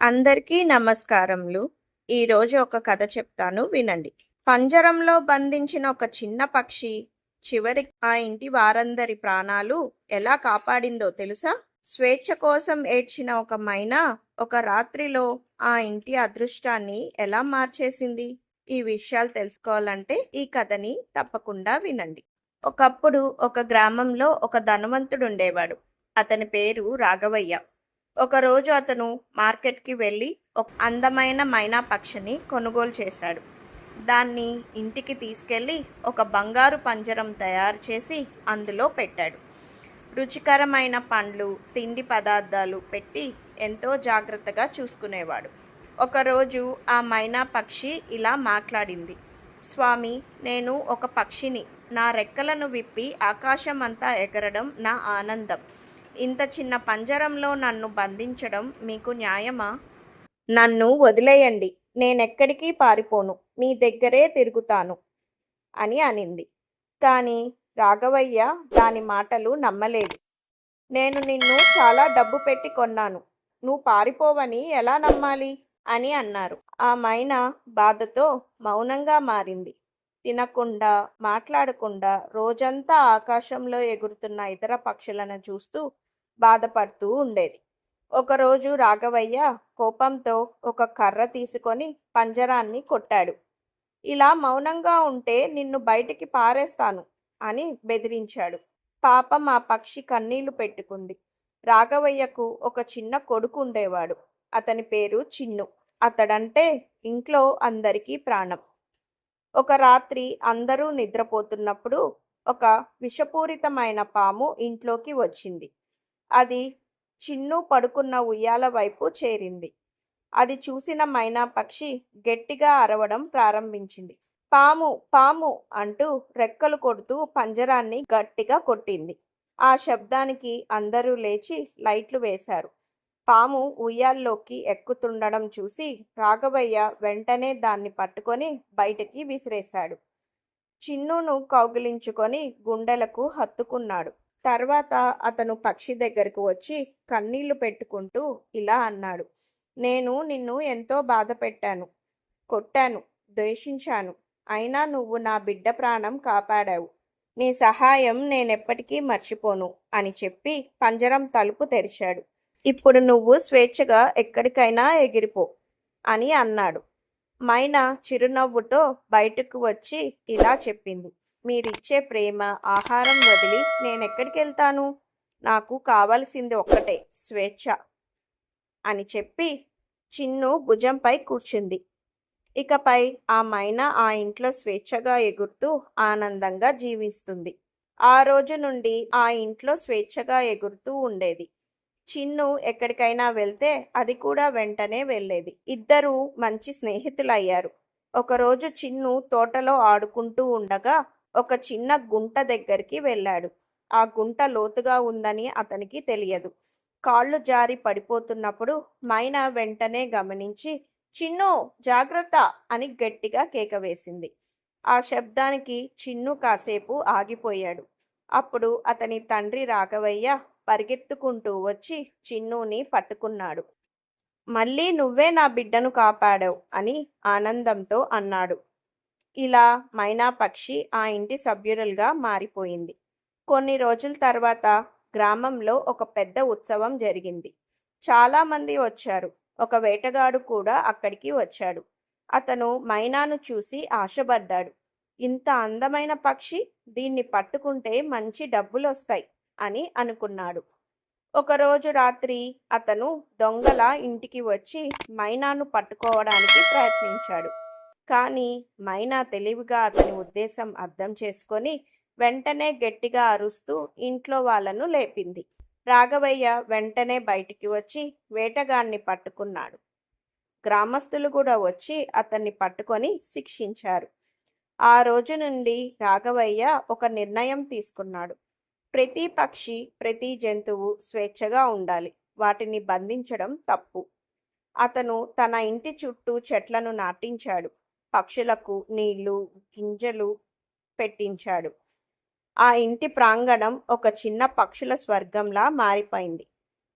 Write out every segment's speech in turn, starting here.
అందరికీ నమస్కారములు. ఈరోజు ఒక కథ చెప్తాను వినండి. పంజరంలో బంధించిన ఒక చిన్న పక్షి చివరికి ఆ ఇంటి వారందరి ప్రాణాలు ఎలా కాపాడిందో తెలుసా? స్వేచ్ఛ కోసం ఏడ్చిన ఒక మైనా ఒక రాత్రిలో ఆ ఇంటి అదృష్టాన్ని ఎలా మార్చేసింది? ఈ విషయాలు తెలుసుకోవాలంటే ఈ కథని తప్పకుండా వినండి. ఒకప్పుడు ఒక గ్రామంలో ఒక ధనవంతుడుండేవాడు. అతని పేరు రాఘవయ్య. ఒకరోజు అతను మార్కెట్కి వెళ్ళి ఒక అందమైన మైనా పక్షిని కొనుగోలు చేశాడు. దాన్ని ఇంటికి తీసుకెళ్ళి ఒక బంగారు పంజరం తయారు చేసి అందులో పెట్టాడు. రుచికరమైన పండ్లు, తిండి పదార్థాలు పెట్టి ఎంతో జాగ్రత్తగా చూసుకునేవాడు. ఒకరోజు ఆ మైనా పక్షి ఇలా మాట్లాడింది. స్వామి, నేను ఒక పక్షిని. నా రెక్కలను విప్పి ఆకాశమంతా ఎగరడం నా ఆనందం. ఇంత చిన్న పంజరంలో నన్ను బంధించడం మీకు న్యాయమా? నన్ను వదిలేయండి. నేనెక్కడికి పారిపోను. మీ దగ్గరే తిరుగుతాను అని అనింది. కానీ రాఘవయ్య దాని మాటలు నమ్మలేదు. నేను నిన్ను చాలా డబ్బు పెట్టి కొన్నాను. నువ్వు పారిపోవని ఎలా నమ్మాలి అని అన్నారు. ఆ మైనా బాధతో మౌనంగా మారింది. తినకుండా, మాట్లాడకుండా రోజంతా ఆకాశంలో ఎగురుతున్న ఇతర పక్షులను చూస్తూ బాధపడుతూ ఉండేది. ఒకరోజు రాఘవయ్య కోపంతో ఒక కర్ర తీసుకొని పంజరాన్ని కొట్టాడు. ఇలా మౌనంగా ఉంటే నిన్ను బయటికి పారేస్తాను అని బెదిరించాడు. పాపం ఆ పక్షి కన్నీళ్లు పెట్టుకుంది. రాఘవయ్యకు ఒక చిన్న కొడుకు ఉండేవాడు. అతని పేరు చిన్ను. అతడంటే ఇంట్లో అందరికీ ప్రాణం. ఒక రాత్రి అందరూ నిద్రపోతున్నప్పుడు ఒక విషపూరితమైన పాము ఇంట్లోకి వచ్చింది. అది చిన్ను పడుకున్న ఉయ్యాల వైపు చేరింది. అది చూసిన మైనా పక్షి గట్టిగా అరవడం ప్రారంభించింది. పాము పాము అంటూ రెక్కలు కొడుతూ పంజరాన్ని గట్టిగా కొట్టింది. ఆ శబ్దానికి అందరూ లేచి లైట్లు వేశారు. పాము ఉయ్యాల్లోకి ఎక్కుతుండడం చూసి రాఘవయ్య వెంటనే దాన్ని పట్టుకొని బయటికి విసిరేశాడు. చిన్నును కౌగిలించుకొని గుండెలకు హత్తుకున్నాడు. తర్వాత అతను పక్షి దగ్గరకు వచ్చి కన్నీళ్లు పెట్టుకుంటూ ఇలా అన్నాడు. నేను నిన్ను ఎంతో బాధ పెట్టాను, కొట్టాను, ద్వేషించాను. అయినా నువ్వు నా బిడ్డ ప్రాణం కాపాడావు. నీ సహాయం నేనెప్పటికీ మర్చిపోను అని చెప్పి పంజరం తలుపు తెరిచాడు. ఇప్పుడు నువ్వు స్వేచ్ఛగా ఎక్కడికైనా ఎగిరిపో అని అన్నాడు. మైనా చిరునవ్వుతో బయటకు వచ్చి ఇలా చెప్పింది. మీరిచ్చే ప్రేమ, ఆహారం వదిలి నేనెక్కడికి వెళ్తాను? నాకు కావలసింది ఒక్కటే, స్వేచ్ఛ అని చెప్పి చిన్ను భుజంపై కూర్చుంది. ఇకపై ఆ మైనా ఆ ఇంట్లో స్వేచ్ఛగా ఎగురుతూ ఆనందంగా జీవిస్తుంది. ఆ రోజు నుండి ఆ ఇంట్లో స్వేచ్ఛగా ఎగురుతూ ఉండేది. చిన్ను ఎక్కడికైనా వెళ్తే అది కూడా వెంటనే వెళ్ళేది. ఇద్దరూ మంచి స్నేహితులయ్యారు. ఒకరోజు చిన్ను తోటలో ఆడుకుంటూ ఉండగా ఒక చిన్న గుంట దగ్గరికి వెళ్ళాడు. ఆ గుంట లోతుగా ఉందని అతనికి తెలియదు. కాళ్ళు జారి పడిపోతున్నప్పుడు మైనా వెంటనే గమనించి చిన్ను జాగ్రత్త అని గట్టిగా కేక వేసింది. ఆ శబ్దానికి చిన్ను కాసేపు ఆగిపోయాడు. అప్పుడు అతని తండ్రి రాఘవయ్య పరిగెత్తుకుంటూ వచ్చి చిన్నుని పట్టుకున్నాడు. మళ్ళీ నువ్వే నా బిడ్డను కాపాడావు అని ఆనందంతో అన్నాడు. ఇలా మైనా పక్షి ఆ ఇంటి సభ్యురాలుగా మారిపోయింది. కొన్ని రోజుల తర్వాత గ్రామంలో ఒక పెద్ద ఉత్సవం జరిగింది. చాలామంది వచ్చారు. ఒక వేటగాడు కూడా అక్కడికి వచ్చాడు. అతను మైనాను చూసి ఆశపడ్డాడు. ఇంత అందమైన పక్షి, దీన్ని పట్టుకుంటే మంచి డబ్బులొస్తాయి అని అనుకున్నాడు. ఒకరోజు రాత్రి అతను దొంగలా ఇంటికి వచ్చి మైనాను పట్టుకోవడానికి ప్రయత్నించాడు. కానీ మైనా తెలివిగా అతని ఉద్దేశం అర్థం చేసుకొని వెంటనే గట్టిగా అరుస్తూ ఇంట్లో వాళ్ళను లేపింది. రాఘవయ్య వెంటనే బయటికి వచ్చి వేటగాన్ని పట్టుకున్నాడు. గ్రామస్తులు కూడా వచ్చి అతన్ని పట్టుకొని శిక్షించారు. ఆ రోజు నుండి రాఘవయ్య ఒక నిర్ణయం తీసుకున్నాడు. ప్రతి పక్షి, ప్రతి జంతువు స్వేచ్ఛగా ఉండాలి. వాటిని బంధించడం తప్పు. అతను తన ఇంటి చుట్టూ చెట్లను నాటించాడు. పక్షులకు నీళ్లు, గింజలు పెట్టించాడు. ఆ ఇంటి ప్రాంగణం ఒక చిన్న పక్షుల స్వర్గంలా మారిపోయింది.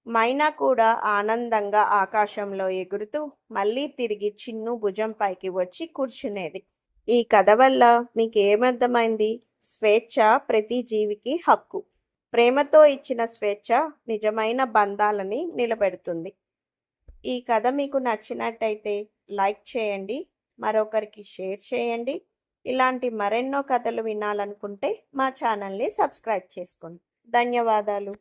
మైనా కూడా ఆనందంగా ఆకాశంలో ఎగురుతూ మళ్ళీ తిరిగి చిన్ను భుజంపైకి వచ్చి కూర్చునేది. ఈ కథ వల్ల మీకేమర్థమైంది? స్వేచ్ఛ ప్రతి జీవికి హక్కు. ప్రేమతో ఇచ్చిన స్వేచ్ఛ నిజమైన బంధాలని నిలబెడుతుంది. ఈ కథ మీకు నచ్చినట్టయితే లైక్ చేయండి, మరొకరికి షేర్ చేయండి. ఇలాంటి మరెన్నో కథలు వినాలనుకుంటే మా ఛానల్ని సబ్స్క్రైబ్ చేసుకోండి. ధన్యవాదాలు.